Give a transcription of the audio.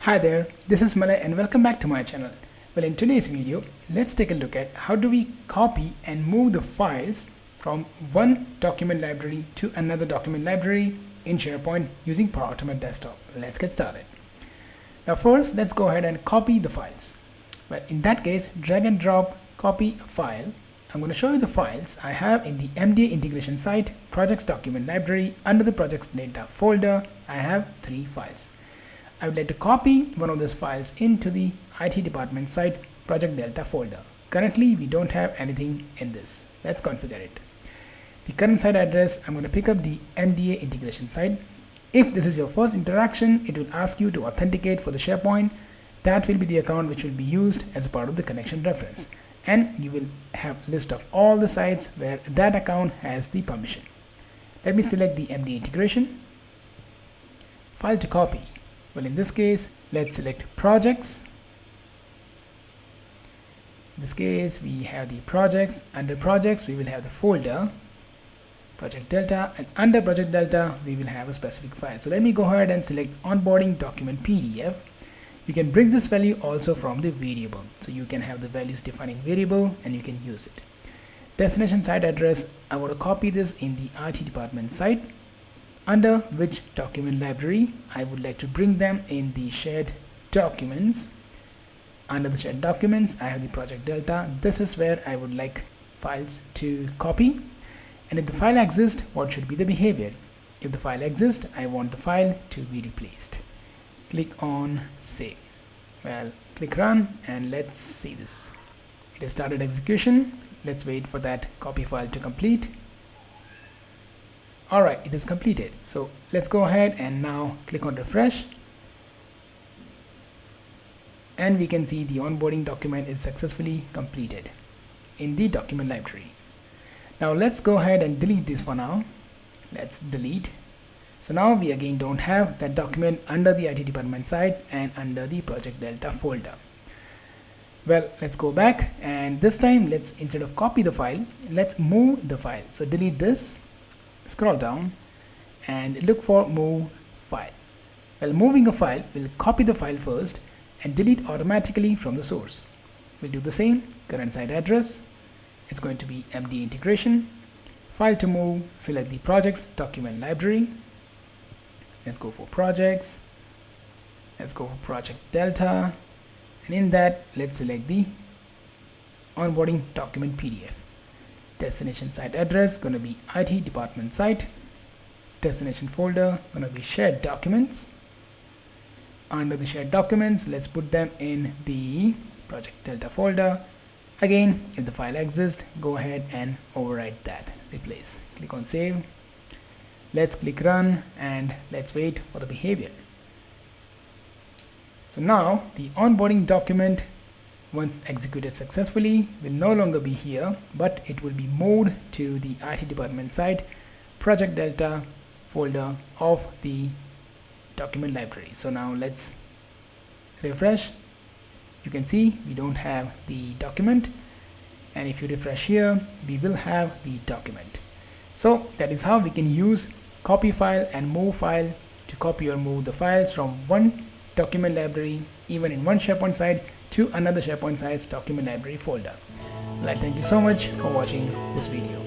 Hi there, this is Malay and welcome back to my channel. Well, in today's video, let's take a look at how do we copy and move the files from one document library to another document library in SharePoint using Power Automate Desktop. Let's get started. Now first, let's go ahead and copy the files. Well, in that case, drag and drop, copy a file. I'm going to show you the files I have in the MDA integration site, projects document library. Under the projects data folder, I have 3 files. I would like to copy one of those files into the IT department site project delta folder. Currently, we don't have anything in this. Let's configure it. The current site address, I'm going to pick up the MDA integration site. If this is your first interaction, it will ask you to authenticate for the SharePoint. That will be the account which will be used as a part of the connection reference. And you will have a list of all the sites where that account has the permission. Let me select the MDA integration. File to copy. Well, in this case, let's select projects. In this case, we have the projects. Under projects, we will have the folder project delta, and under project delta, we will have a specific file. So let me go ahead and select onboarding document PDF. You can bring this value also from the variable. So you can have the values defined in variable and you can use it. Destination site address, I want to copy this in the IT department site. Under which document library, I would like to bring them in the shared documents. Under the shared documents, I have the project delta. This is where I would like files to copy. And if the file exists, what should be the behavior? If the file exists, I want the file to be replaced. Click on save. Well, click run and let's see this. It has started execution. Let's wait for that copy file to complete. Alright, it is completed. So let's go ahead and now click on refresh. And we can see the onboarding document is successfully completed in the document library. Now let's go ahead and delete this for now. Let's delete. So now we again don't have that document under the IT department site and under the project delta folder. Well, let's go back and this time let's, instead of copy the file, let's move the file. So delete this. Scroll down and look for move file. Well, moving a file will copy the file first and delete automatically from the source. We'll do the same. Current site address, it's going to be MD integration. File to move, select the projects document library. Let's go for projects. Let's go for project delta, and in that let's select the onboarding document PDF. Destination site address going to be IT department site. Destination folder going to be shared documents. Under the shared documents, let's put them in the project delta folder. Again, if the file exists, go ahead and overwrite that. Replace. Click on save. Let's click run and let's wait for the behavior. So now the onboarding document, once executed successfully, will no longer be here, but it will be moved to the IT department site project delta folder of the document library. So now let's refresh. You can see we don't have the document, and if you refresh here, we will have the document. So that is how we can use copy file and move file to copy or move the files from one document library, even in one SharePoint site, to another SharePoint site's document library folder. Well, I thank you so much for watching this video.